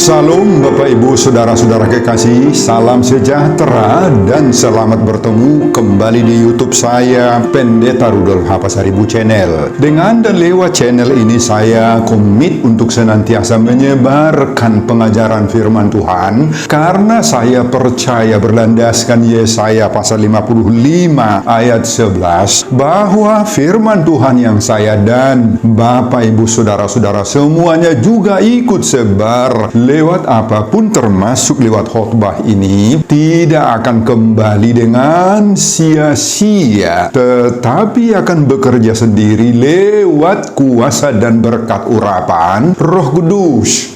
Salam Bapak Ibu Saudara-saudara kekasih, salam sejahtera dan selamat bertemu kembali di YouTube saya, Pendeta Rudolf Hapasaribu Channel. Dengan dan lewat channel ini saya komit untuk senantiasa menyebarkan pengajaran firman Tuhan, karena saya percaya berlandaskan Yesaya pasal 55 ayat 11 bahwa firman Tuhan yang saya dan Bapak Ibu Saudara-saudara semuanya juga ikut sebar lewat apapun, termasuk lewat khotbah ini, tidak akan kembali dengan sia-sia, tetapi akan bekerja sendiri lewat kuasa dan berkat urapan Roh Kudus.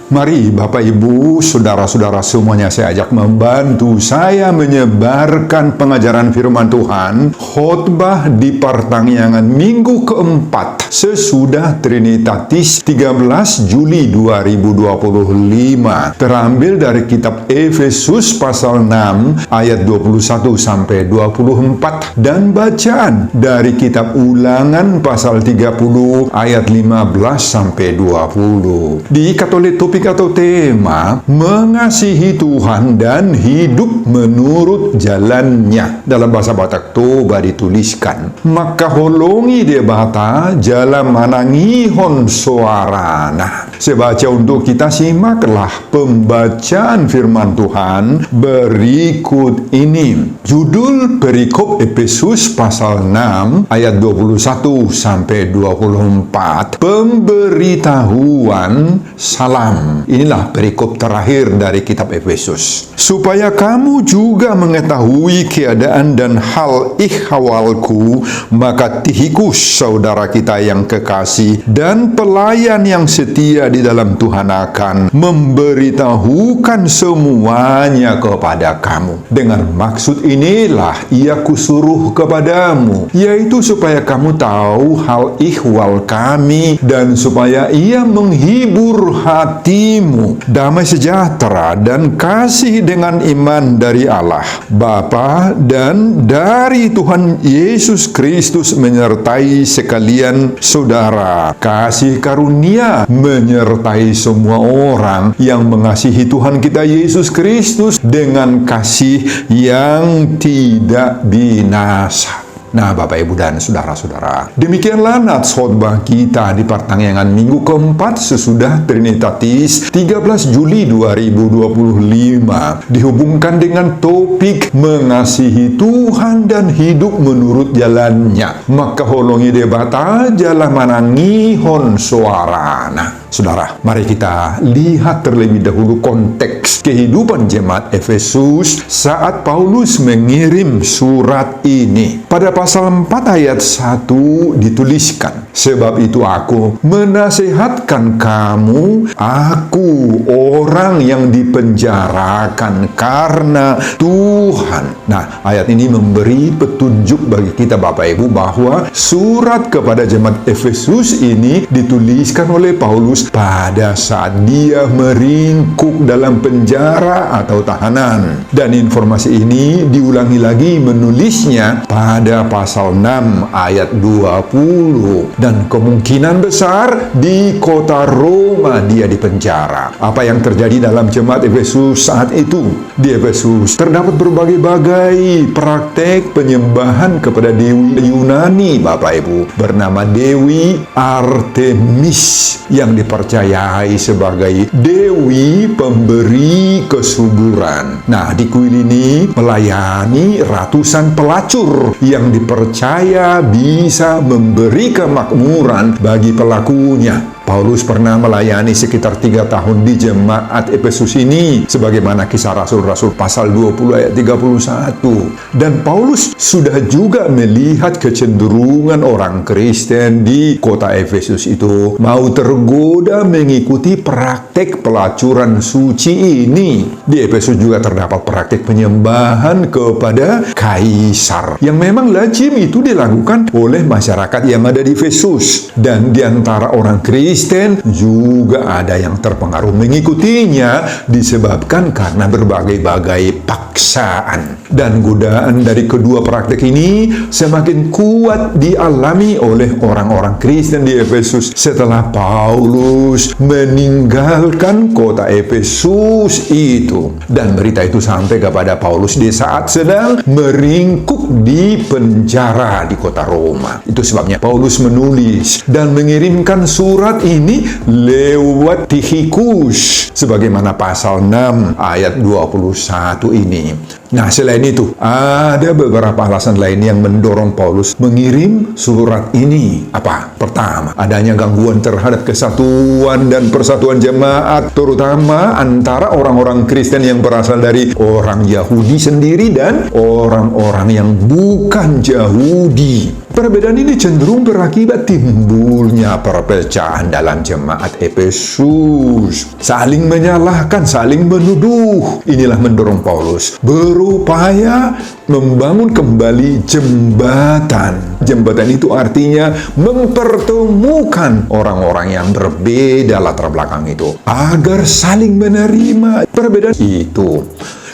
Mari Bapak Ibu, Saudara-saudara semuanya, saya ajak membantu saya menyebarkan pengajaran firman Tuhan, khotbah di pertangyangan minggu keempat sesudah Trinitatis 13 Juli 2025, terambil dari kitab Efesus pasal 6 ayat 21 sampai 24 dan bacaan dari kitab Ulangan pasal 30 ayat 15 sampai 20. Diikat oleh topik atau tema mengasihi Tuhan dan hidup menurut jalannya. Dalam bahasa Batak Toba dituliskan, maka holongi dia bata jalan manangihon suarana. Saya baca untuk kita, simaklah pembacaan firman Tuhan berikut ini. Judul perikop Efesus pasal 6 ayat 21 sampai 24, pemberitahuan salam. Inilah perikop terakhir dari kitab Efesus. Supaya kamu juga mengetahui keadaan dan hal ihwalku, maka Tihikus saudara kita yang kekasih dan pelayan yang setia di dalam Tuhan akan memberitahukan semuanya kepada kamu. Dengan maksud inilah ia kusuruh kepadamu, yaitu supaya kamu tahu hal ihwal kami dan supaya ia menghibur hatimu. Damai sejahtera dan kasih dengan iman dari Allah Bapa dan dari Tuhan Yesus Kristus menyertai sekalian saudara. Kasih karunia menyertai semua orang yang mengasihi Tuhan kita Yesus Kristus dengan kasih yang tidak binasa. Nah, Bapak Ibu dan Saudara-saudara, demikianlah nats khotbah kita di pertangyangan minggu keempat sesudah Trinitatis 13 Juli 2025, dihubungkan dengan topik mengasihi Tuhan dan hidup menurut jalannya. Maka holongi debata jala manangihon suarana. Saudara, mari kita lihat terlebih dahulu konteks kehidupan jemaat Efesus saat Paulus mengirim surat ini. Pada pasal 4 ayat 1 dituliskan, sebab itu aku menasehatkan kamu, aku orang yang dipenjarakan karena Tuhan. Nah, ayat ini memberi petunjuk bagi kita Bapak Ibu bahwa surat kepada jemaat Efesus ini dituliskan oleh Paulus pada saat dia meringkuk dalam penjara atau tahanan. Dan informasi ini diulangi lagi menulisnya pada pasal 6 ayat 20. Dan kemungkinan besar di kota Roma dia dipenjara. Apa yang terjadi dalam jemaat Efesus saat itu? Di Efesus terdapat berbagai-bagai praktek penyembahan kepada dewi Yunani Bapak Ibu, bernama Dewi Artemis, yang dipercayai sebagai dewi pemberi kesuburan. Nah, di kuil ini melayani ratusan pelacur yang dipercaya bisa memberi kemakmuran bagi pelakunya. Paulus pernah melayani sekitar 3 tahun di jemaat Efesus ini, sebagaimana Kisah Rasul-Rasul pasal 20 ayat 31. Dan Paulus sudah juga melihat kecenderungan orang Kristen di kota Efesus itu mau tergoda mengikuti praktek pelacuran suci ini. Di Efesus juga terdapat praktek penyembahan kepada kaisar, yang memang lazim itu dilakukan oleh masyarakat yang ada di Efesus. Dan di antara orang Kristen Kristen juga ada yang terpengaruh mengikutinya disebabkan karena berbagai-bagai paksaan. Dan godaan dari kedua praktek ini semakin kuat dialami oleh orang-orang Kristen di Efesus setelah Paulus meninggalkan kota Efesus itu. Dan berita itu sampai kepada Paulus di saat sedang meringkuk di penjara di kota Roma. Itu sebabnya Paulus menulis dan mengirimkan surat ini lewat Tikhikus sebagaimana pasal 6 ayat 21 ini. Nah, selain itu, ada beberapa alasan lain yang mendorong Paulus mengirim surat ini. Apa? Pertama, adanya gangguan terhadap kesatuan dan persatuan jemaat, terutama antara orang-orang Kristen yang berasal dari orang Yahudi sendiri dan orang-orang yang bukan Yahudi. Perbedaan ini cenderung berakibat timbulnya perpecahan dalam jemaat Efesus. Saling menyalahkan, saling menuduh. Inilah mendorong Paulus berupaya membangun kembali jembatan. Jembatan itu artinya mempertemukan orang-orang yang berbeda latar belakang itu agar saling menerima perbedaan itu.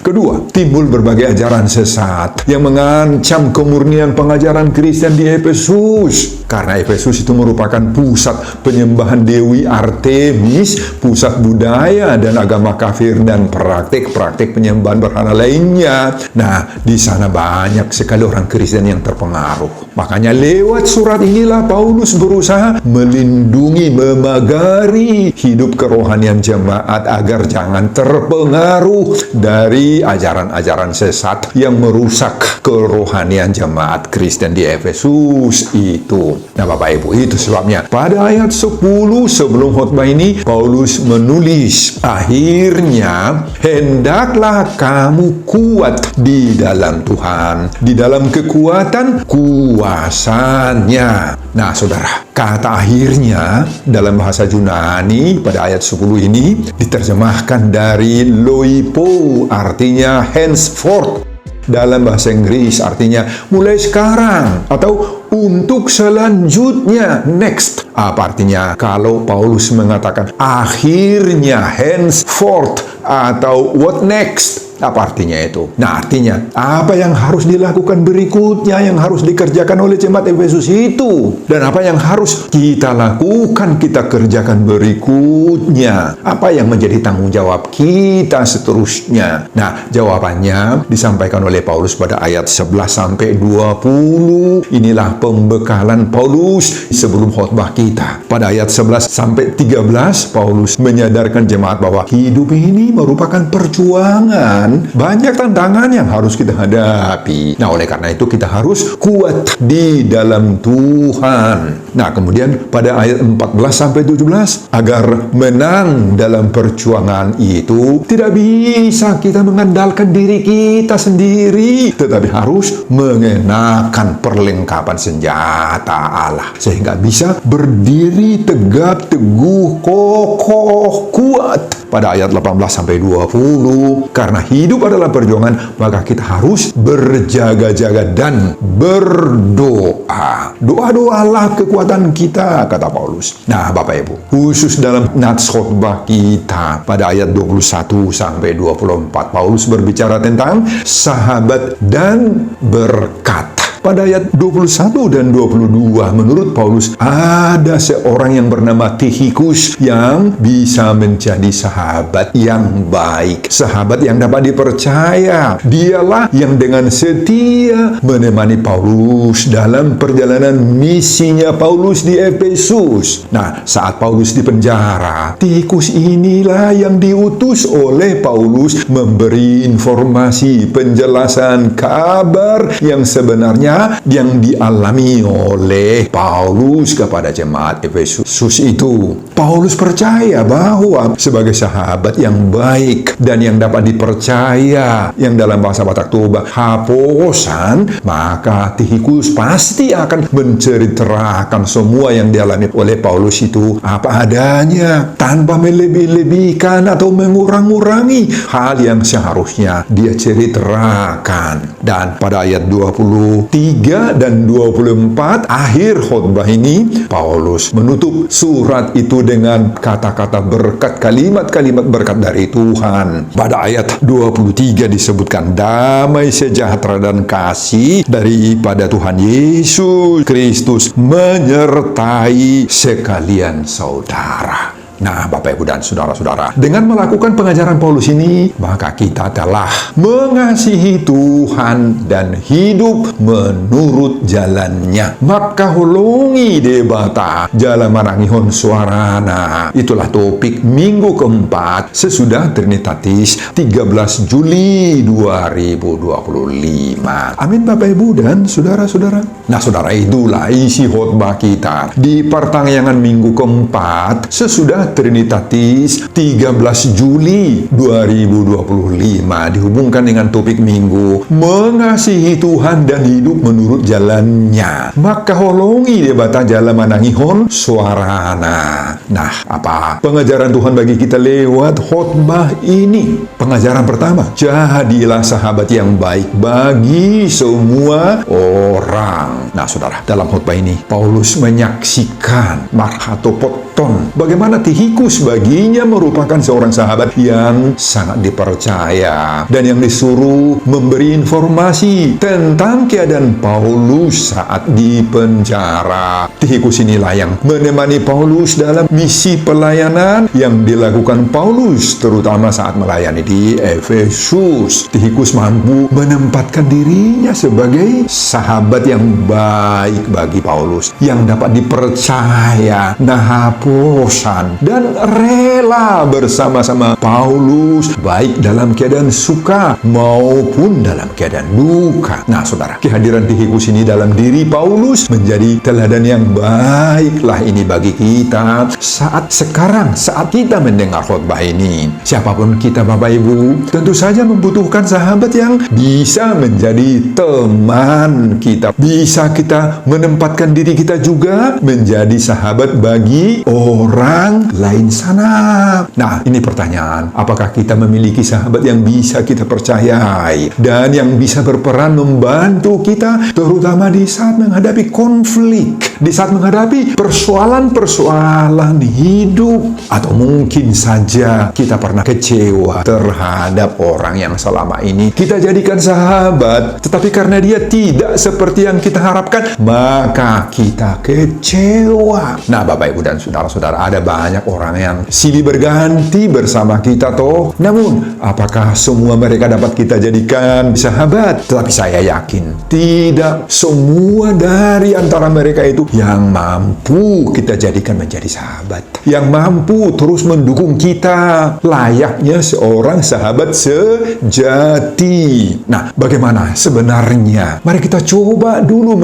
Kedua, timbul berbagai ajaran sesat yang mengancam kemurnian pengajaran Kristen di Efesus. Karena Efesus itu merupakan pusat penyembahan Dewi Artemis, pusat budaya dan agama kafir dan praktik-praktik penyembahan berhala lainnya. Nah, di sana banyak sekali orang Kristen yang terpengaruh. Makanya lewat surat inilah Paulus berusaha melindungi, memagari hidup kerohanian jemaat agar jangan terpengaruh dari ajaran-ajaran sesat yang merusak kerohanian jemaat Kristen di Efesus itu. Nah, Bapak Ibu, itu sebabnya pada ayat 10 sebelum khotbah ini Paulus menulis, akhirnya hendaklah kamu kuat di dalam Tuhan, di dalam kekuatan kuasanya. Nah, saudara, kata akhirnya dalam bahasa Yunani pada ayat 10 ini diterjemahkan dari loipo, artinya henceforth. Dalam bahasa Inggris artinya mulai sekarang atau untuk selanjutnya, next. Apa artinya? Kalau Paulus mengatakan akhirnya, henceforth, atau what next? Apa artinya itu? Nah, artinya apa yang harus dilakukan berikutnya, yang harus dikerjakan oleh jemaat Efesus itu, dan apa yang harus kita lakukan, kita kerjakan berikutnya, apa yang menjadi tanggung jawab kita seterusnya. Nah, jawabannya disampaikan oleh Paulus pada ayat 11 sampai 20. Inilah pembekalan Paulus sebelum khotbah kita. Pada ayat 11 sampai 13 Paulus menyadarkan jemaat bahwa hidup ini merupakan perjuangan. Banyak tantangan yang harus kita hadapi. Nah, oleh karena itu kita harus kuat di dalam Tuhan. Nah, kemudian pada ayat 14 sampai 17, agar menang dalam perjuangan itu tidak bisa kita mengandalkan diri kita sendiri, tetapi harus mengenakan perlengkapan senjata Allah sehingga bisa berdiri tegap, teguh, kokoh, kuat. Pada ayat 18 sampai 20, karena hidup adalah perjuangan, maka kita harus berjaga-jaga dan berdoa. Doa-doalah kekuatan kita, kata Paulus. Nah, Bapak Ibu, khusus dalam nats khotbah kita pada ayat 21 sampai 24, Paulus berbicara tentang sahabat dan berkat. Pada ayat 21 dan 22, menurut Paulus, ada seorang yang bernama Tikhikus yang bisa menjadi sahabat yang baik, sahabat yang dapat dipercaya. Dialah yang dengan setia menemani Paulus dalam perjalanan misinya Paulus di Efesus. Nah, saat Paulus di penjara, Tikhikus inilah yang diutus oleh Paulus memberi informasi, penjelasan, kabar yang sebenarnya yang dialami oleh Paulus kepada jemaat Efesus itu. Paulus percaya bahwa sebagai sahabat yang baik dan yang dapat dipercaya, yang dalam bahasa Batak Toba haposan, maka Tikhikus pasti akan menceritakan semua yang dialami oleh Paulus itu apa adanya, tanpa melebih-lebihkan atau mengurang-urangi hal yang seharusnya dia ceritakan. Dan pada ayat 20, 23 dan 24 akhir khotbah ini, Paulus menutup surat itu dengan kata-kata berkat, kalimat-kalimat berkat dari Tuhan. Pada ayat 23 disebutkan, damai sejahtera dan kasih daripada Tuhan Yesus Kristus menyertai sekalian saudara. Nah, Bapak, Ibu, dan saudara-saudara, dengan melakukan pengajaran Paulus ini, maka kita telah mengasihi Tuhan dan hidup menurut jalannya. Maka holongi debata jalan marangihon suarana. Itulah topik minggu keempat sesudah Trinitatis 13 Juli 2025. Amin, Bapak, Ibu, dan saudara-saudara. Nah, saudara, itulah isi khotbah kita di pertengahan minggu keempat sesudah Trinitatis 13 Juli 2025, dihubungkan dengan topik minggu mengasihi Tuhan dan hidup menurut jalannya. Maka holongi debata jalan manangihon suarana. Nah, apa pengajaran Tuhan bagi kita lewat khotbah ini? Pengajaran pertama, jadilah sahabat yang baik bagi semua orang. Nah, saudara, dalam khotbah ini Paulus menyaksikan marhatopoton, bagaimana Tihikus baginya merupakan seorang sahabat yang sangat dipercaya dan yang disuruh memberi informasi tentang keadaan Paulus saat di penjara. Tihikus inilah yang menemani Paulus dalam misi pelayanan yang dilakukan Paulus, terutama saat melayani di Efesus. Tihikus mampu menempatkan dirinya sebagai sahabat yang baik bagi Paulus, yang dapat dipercaya, nahaposan, dan rela bersama-sama Paulus, baik dalam keadaan suka maupun dalam keadaan duka. Nah, saudara, kehadiran Tihikus ini dalam diri Paulus menjadi teladan yang baiklah ini bagi kita saat kita mendengar khotbah ini. Siapapun kita, Bapak, Ibu, tentu saja membutuhkan sahabat yang bisa menjadi teman kita, bisa kita menempatkan diri kita juga menjadi sahabat bagi orang lain sana. Nah, ini pertanyaan, apakah kita memiliki sahabat yang bisa kita percayai dan yang bisa berperan membantu kita, terutama di saat menghadapi konflik, di saat menghadapi persoalan-persoalan hidup, atau mungkin saja kita pernah kecewa terhadap orang yang selama ini kita jadikan sahabat, tetapi karena dia tidak seperti yang kita harapkan, maka kita kecewa. Nah, Bapak, Ibu, dan saudara-saudara, ada banyak orang yang silih berganti bersama kita toh. Namun, apakah semua mereka dapat kita jadikan sahabat? Tetapi saya yakin tidak semua dari antara mereka itu yang mampu kita jadikan menjadi sahabat, yang mampu terus mendukung kita layaknya seorang sahabat sejati. Nah, bagaimana sebenarnya? Mari kita coba dulu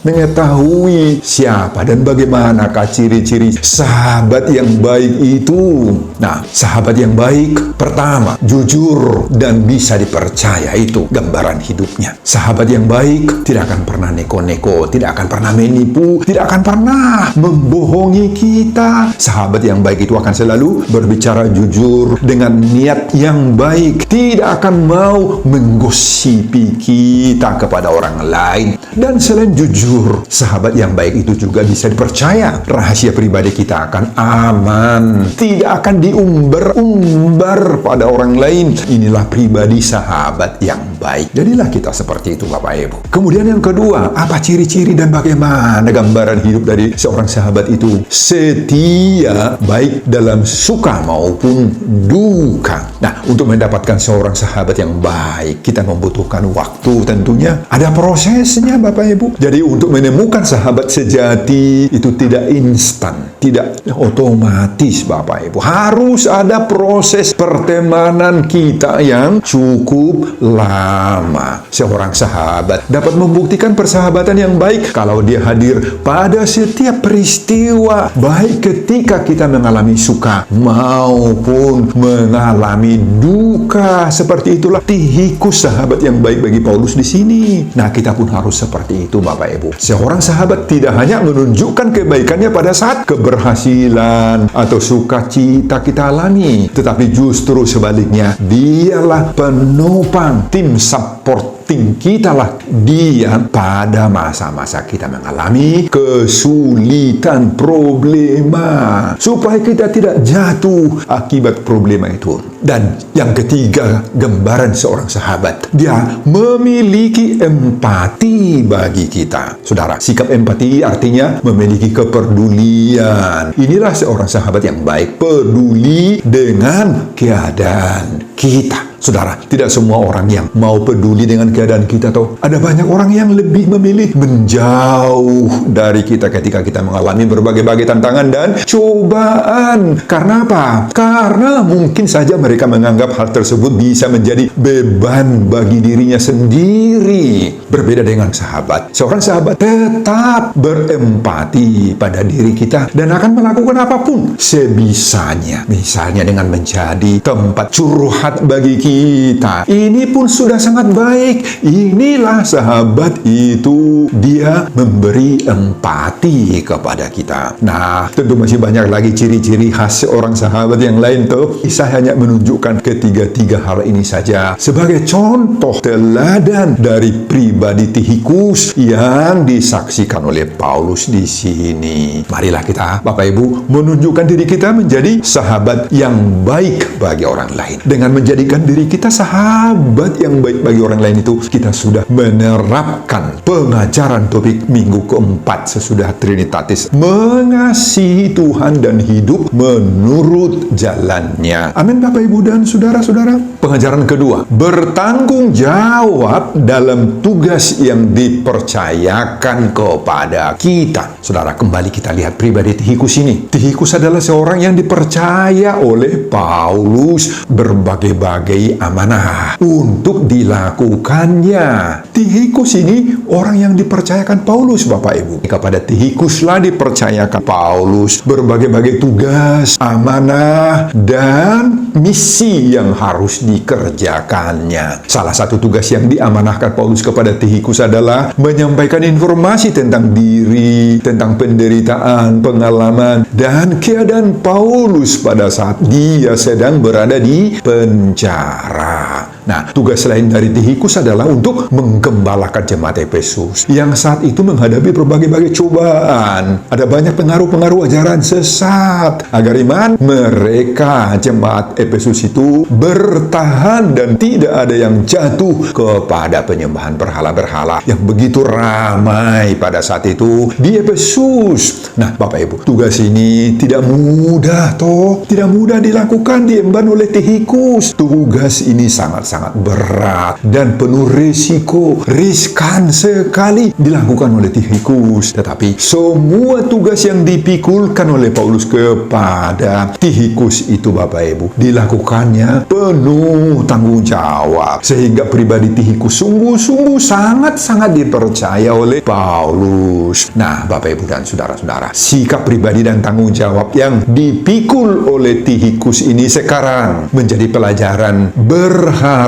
mengetahui siapa dan bagaimanakah ciri-ciri sahabat yang baik itu. Nah, sahabat yang baik, pertama, jujur dan bisa dipercaya, itu gambaran hidupnya. Sahabat yang baik tidak akan pernah neko-neko, tidak akan pernah menipu, tidak akan pernah membohongi kita. Sahabat yang baik itu akan selalu berbicara jujur dengan niat yang baik, tidak akan mau menggosipi kita kepada orang lain. Dan selain jujur, sahabat yang baik itu juga bisa dipercaya. Rahasia pribadi kita akan aman, tidak akan diumbar-umbar pada orang lain. Inilah pribadi sahabat yang baik. Jadilah kita seperti itu, Bapak, Ibu. Kemudian yang kedua, apa ciri-ciri dan bagaimana gambaran hidup dari seorang sahabat itu? Setia, baik dalam suka maupun duka. Nah, untuk mendapatkan seorang sahabat yang baik, kita membutuhkan waktu tentunya. Ada prosesnya, Bapak, Ibu. Jadi untuk menemukan sahabat sejati itu tidak instan, tidak otomatis, Bapak, Ibu. Harus ada proses pertemanan kita yang cukup lama. Seorang sahabat dapat membuktikan persahabatan yang baik kalau dia hadir pada setiap peristiwa, baik ketika kita mengalami suka maupun mengalami duka. Seperti itulah Tihikus, sahabat yang baik bagi Paulus di sini. Nah, kita pun harus seperti itu, Bapak, Ibu. Seorang sahabat tidak hanya menunjukkan kebaikannya pada saat keberhasilan atau sukacita kita alami, tetapi justru sebaliknya, dialah penopang, tim support supporting kita lah dia pada masa-masa kita mengalami kesulitan, problema, supaya kita tidak jatuh akibat problema itu. Dan yang ketiga, gambaran seorang sahabat, dia memiliki empati bagi kita. Saudara, sikap empati artinya memiliki kepedulian. Inilah seorang sahabat yang baik, peduli dengan keadaan kita. Saudara, tidak semua orang yang mau peduli dengan keadaan kita, toh. Ada banyak orang yang lebih memilih menjauh dari kita ketika kita mengalami berbagai-bagai tantangan dan cobaan. Karena apa? Karena mungkin saja mereka menganggap hal tersebut bisa menjadi beban bagi dirinya sendiri. Berbeda dengan sahabat. Seorang sahabat tetap berempati pada diri kita dan akan melakukan apapun sebisanya. Misalnya dengan menjadi tempat curhat bagi kita. Ini pun sudah sangat baik. Inilah sahabat itu. Dia memberi empati kepada kita. Nah, tentu masih banyak lagi ciri-ciri khas seorang sahabat yang lain tuh. Saya hanya menunjukkan ketiga-tiga hal ini saja sebagai contoh teladan dari pribadi Tihikus yang disaksikan oleh Paulus di sini. Marilah kita, Bapak Ibu, menunjukkan diri kita menjadi sahabat yang baik bagi orang lain. Dengan menjadikan diri kita sahabat yang baik bagi orang lain itu, kita sudah menerapkan pengajaran topik minggu keempat sesudah Trinitatis, mengasihi Tuhan dan hidup menurut jalannya. Amin, Bapak Ibu dan saudara-saudara. Pengajaran kedua, bertanggung jawab dalam tugas yang dipercayakan kepada kita. Saudara, kembali kita lihat pribadi Tihikus ini. Tihikus adalah seorang yang dipercaya oleh Paulus berbagai-bagai amanah untuk dilakukannya. Tihikus ini orang yang dipercayakan Paulus, Bapak Ibu. Kepada Tihikuslah dipercayakan Paulus berbagai-bagai tugas, amanah, dan misi yang harus dikerjakannya. Salah satu tugas yang diamanahkan Paulus kepada Tihikus adalah menyampaikan informasi tentang diri, tentang penderitaan, pengalaman, dan keadaan Paulus pada saat dia sedang berada di penjara. Nah, tugas lain dari Tihikus adalah untuk menggembalakan jemaat Efesus yang saat itu menghadapi berbagai-bagai cobaan. Ada banyak pengaruh-pengaruh ajaran sesat agar iman mereka, jemaat Efesus itu, bertahan dan tidak ada yang jatuh kepada penyembahan berhala-berhala yang begitu ramai pada saat itu di Efesus. Nah, Bapak Ibu, tugas ini tidak mudah, toh. Tidak mudah dilakukan, diemban oleh Tihikus. Tugas ini sangat berat dan penuh risiko, riskan sekali dilakukan oleh Tihikus. Tetapi semua tugas yang dipikulkan oleh Paulus kepada Tihikus itu, Bapak Ibu, dilakukannya penuh tanggung jawab, sehingga pribadi Tihikus sungguh-sungguh sangat-sangat dipercaya oleh Paulus. Nah, Bapak Ibu dan saudara-saudara, sikap pribadi dan tanggung jawab yang dipikul oleh Tihikus ini sekarang menjadi pelajaran berharga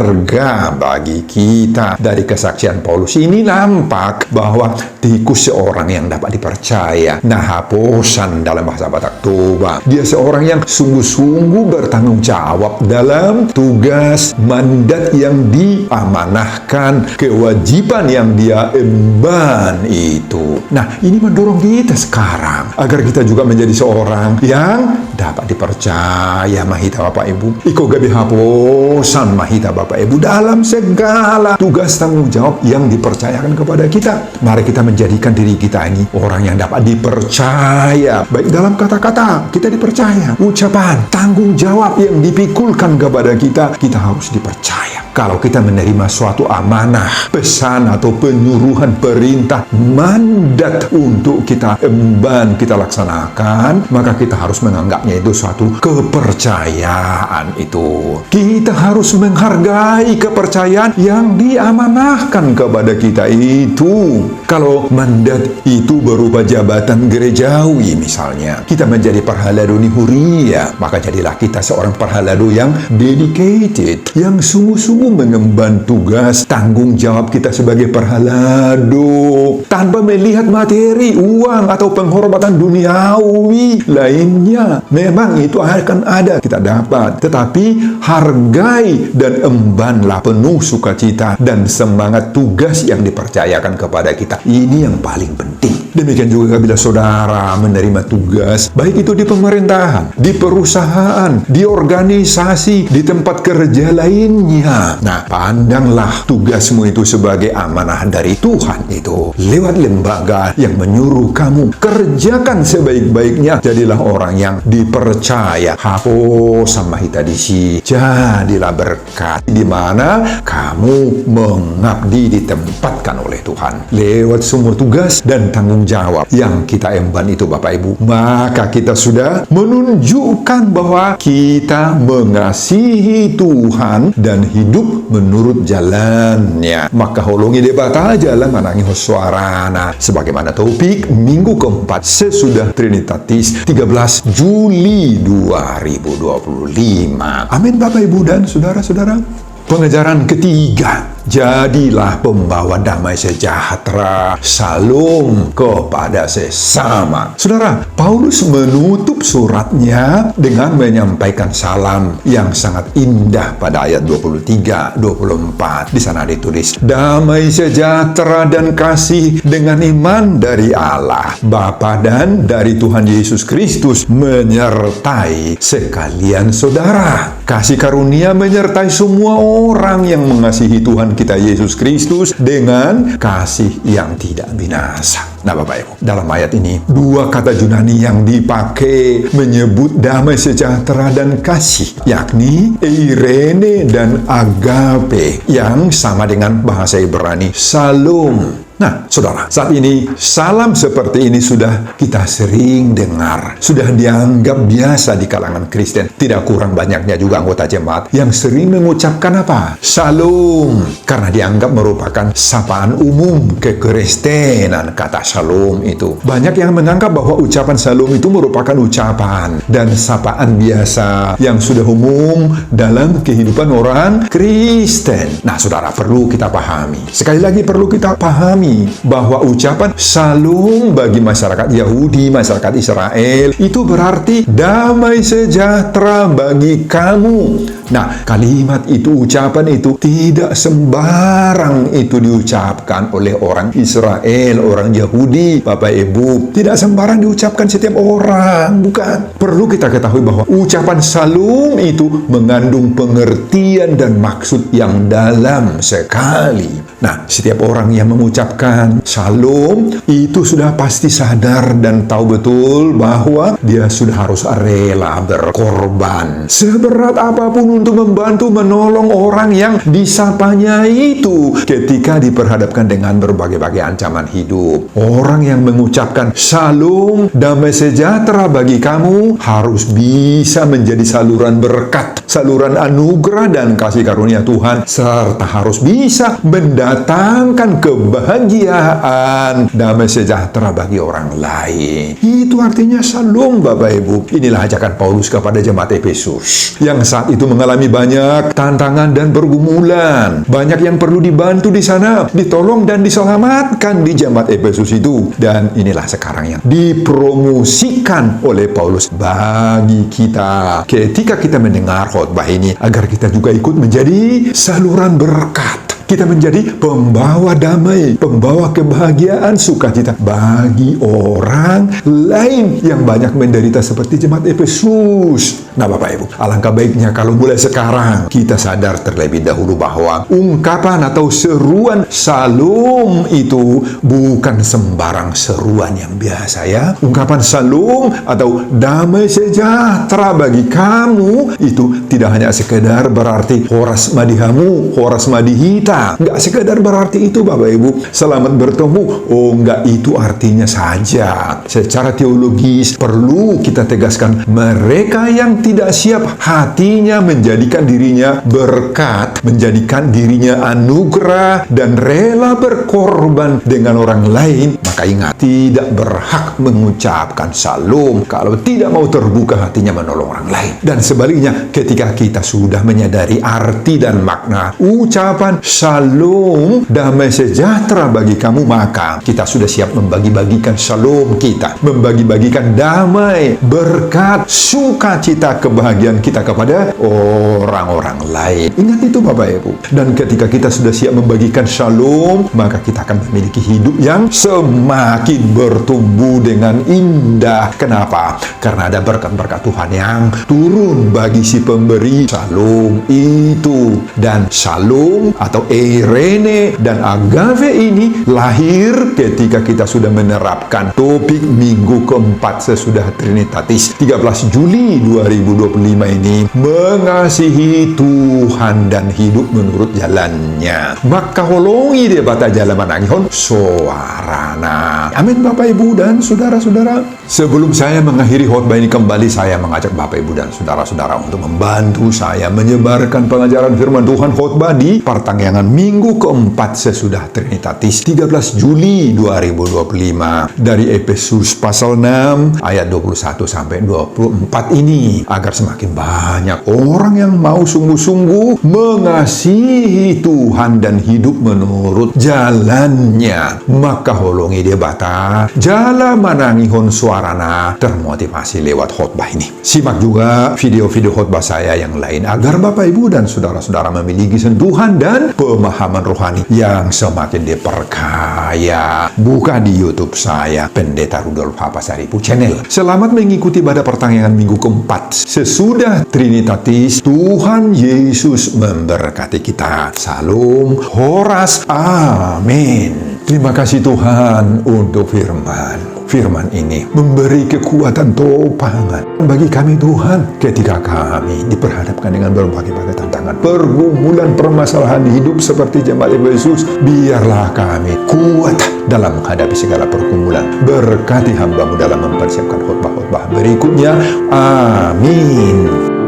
bagi kita. Dari kesaksian Paulus ini nampak bahwa Tihikus seorang yang dapat dipercaya. Nah, haposan dalam bahasa Batak Toba, dia seorang yang sungguh-sungguh bertanggung jawab dalam tugas mandat yang diamanahkan, kewajiban yang dia emban itu. Nah, ini mendorong kita sekarang agar kita juga menjadi seorang yang dapat dipercaya, mahita Bapak Ibu. Iko gabi haposan, mahita Bapak Ibu, dalam segala tugas tanggung jawab yang dipercayakan kepada kita. Mari kita menjadikan diri kita ini orang yang dapat dipercaya. Baik dalam kata-kata kita dipercaya, ucapan, tanggung jawab yang dipikulkan kepada kita, kita harus dipercaya. Kalau kita menerima suatu amanah, pesan atau penyuruhan, perintah, mandat untuk kita emban, kita laksanakan, maka kita harus menganggapnya itu suatu kepercayaan itu. Kita harus menghargai kepercayaan yang diamanahkan kepada kita itu. Kalau mandat itu berupa jabatan gerejawi misalnya, kita menjadi perhaladuni huria, maka jadilah kita seorang perhaladu yang dedicated, yang sungguh-sungguh mengemban tugas tanggung jawab kita sebagai perhalado tanpa melihat materi, uang, atau penghormatan duniawi lainnya. Memang itu akan ada, kita dapat, tetapi hargai dan embanlah penuh sukacita dan semangat tugas yang dipercayakan kepada kita. Ini yang paling penting. Demikian juga bila saudara menerima tugas, baik itu di pemerintahan, di perusahaan, di organisasi, di tempat kerja lainnya. Nah, pandanglah tugasmu itu sebagai amanah dari Tuhan itu. Lewat lembaga yang menyuruh kamu kerjakan sebaik-baiknya, jadilah orang yang dipercaya. Hapo sama hitadisi, jadilah berkat di mana kamu mengabdi ditempatkan oleh Tuhan. Lewat semua tugas dan tanggung jawab yang kita emban itu Bapak Ibu, maka kita sudah menunjukkan bahwa kita mengasihi Tuhan dan hidup menurut jalannya. Maka holongi debata jalan manangi hoswarana sebagaimana topik minggu keempat sesudah Trinitatis 13 Juli 2025. Amin Bapak Ibu dan saudara-saudara. Pengajaran ketiga, jadilah pembawa damai sejahtera, salam kepada sesama. Saudara, Paulus menutup suratnya dengan menyampaikan salam yang sangat indah pada ayat 23-24. Di sana ditulis, damai sejahtera dan kasih dengan iman dari Allah, Bapa dan dari Tuhan Yesus Kristus menyertai sekalian saudara. Kasih karunia menyertai semua orang yang mengasihi Tuhan kita Yesus Kristus dengan kasih yang tidak binasa. Nah Bapak Ibu, dalam ayat ini dua kata Yunani yang dipakai menyebut damai sejahtera dan kasih, yakni eirene dan agape, yang sama dengan bahasa Ibrani salom. Nah, saudara, saat ini salam seperti ini sudah kita sering dengar, sudah dianggap biasa di kalangan Kristen. Tidak kurang banyaknya juga anggota jemaat yang sering mengucapkan apa? Salam, karena dianggap merupakan sapaan umum kekristenan. Kata salam itu, banyak yang menganggap bahwa ucapan salam itu merupakan ucapan dan sapaan biasa yang sudah umum dalam kehidupan orang Kristen. Nah, saudara, perlu kita pahami. Sekali lagi perlu kita pahami bahwa ucapan salam bagi masyarakat Yahudi, masyarakat Israel, itu berarti damai sejahtera bagi kamu. Nah, kalimat itu, ucapan itu tidak sembarang itu diucapkan oleh orang Israel, orang Yahudi, Bapak Ibu. Tidak sembarang diucapkan setiap orang, bukan. Perlu kita ketahui bahwa ucapan salam itu mengandung pengertian dan maksud yang dalam sekali. Nah, setiap orang yang mengucapkan salam itu sudah pasti sadar dan tahu betul bahwa dia sudah harus rela berkorban seberat apapun untuk membantu menolong orang yang disapanya itu ketika diperhadapkan dengan berbagai-bagai ancaman hidup. Orang yang mengucapkan salam damai sejahtera bagi kamu harus bisa menjadi saluran berkat, saluran anugerah dan kasih karunia Tuhan, serta harus bisa mendatangkan kebahagiaan, damai sejahtera bagi orang lain. Itu artinya salam Bapak Ibu. Inilah ajakan Paulus kepada jemaat Efesus yang saat itu mengalami banyak tantangan dan pergumulan. Banyak yang perlu dibantu di sana, ditolong dan diselamatkan di jemaat Efesus itu. Dan inilah sekarang yang dipromosikan oleh Paulus bagi kita ketika kita mendengar khotbah ini, agar kita juga ikut menjadi saluran berkat. Kita menjadi pembawa damai, pembawa kebahagiaan, sukacita bagi orang lain yang banyak menderita seperti jemaat Efesus. Nah Bapak Ibu, alangkah baiknya kalau mulai sekarang kita sadar terlebih dahulu bahwa ungkapan atau seruan salam itu bukan sembarang seruan yang biasa ya. Ungkapan salam atau damai sejahtera bagi kamu itu tidak hanya sekedar berarti horas madihamu, horas madihita, saja. Nggak sekedar berarti itu Bapak Ibu, selamat bertemu. Oh, nggak itu artinya saja. Secara teologis perlu kita tegaskan, mereka yang tidak siap hatinya menjadikan dirinya berkat, menjadikan dirinya anugerah, dan rela berkorban dengan orang lain, maka ingat, tidak berhak mengucapkan shalom kalau tidak mau terbuka hatinya menolong orang lain. Dan sebaliknya, ketika kita sudah menyadari arti dan makna ucapan shalom, damai sejahtera bagi kamu, maka kita sudah siap membagi-bagikan shalom kita, membagi-bagikan damai, berkat, sukacita, kebahagiaan kita kepada orang-orang lain. Ingat itu Bapak Ibu. Dan ketika kita sudah siap membagikan shalom, maka kita akan memiliki hidup yang semakin bertumbuh dengan indah. Kenapa? Karena ada berkat-berkat Tuhan yang turun bagi si pemberi shalom itu. Dan shalom atau eirene dan agave ini lahir ketika kita sudah menerapkan topik minggu keempat sesudah Trinitatis 13 Juli 2025 ini, mengasihi Tuhan dan hidup menurut jalannya. Maka holongi dia bata jalan manangihon suarana. Amin Bapak Ibu dan saudara-saudara. Sebelum saya mengakhiri khotbah ini kembali, saya mengajak Bapak Ibu dan saudara-saudara untuk membantu saya menyebarkan pengajaran firman Tuhan khotbah di pertengahan minggu keempat sesudah Trinitatis 13 Juli 2025 dari Efesus pasal 6 ayat 21 sampai 24 ini, agar semakin banyak orang yang mau sungguh-sungguh mengasihi Tuhan dan hidup menurut jalannya. Maka holongi dia bata jala manangihon suarana termotivasi lewat khotbah ini. Simak juga video-video khotbah saya yang lain agar Bapak Ibu dan saudara-saudara memiliki sentuhan dan pemahaman rohani yang semakin diperkaya. Buka di YouTube saya, Pendeta Rudolf Hapasaripu Channel. Selamat mengikuti pada pertengahan minggu keempat sesudah Trinitatis. Tuhan Yesus memberkati kita. Salam Horas. Amin. Terima kasih Tuhan untuk firman ini memberi kekuatan topangan bagi kami Tuhan ketika kami diperhadapkan dengan berbagai tantangan, pergumulan, permasalahan hidup seperti jemaat Efesus. Biarlah kami kuat dalam menghadapi segala pergumulan. Berkati hamba-Mu dalam mempersiapkan khotbah-khotbah berikutnya. Amin.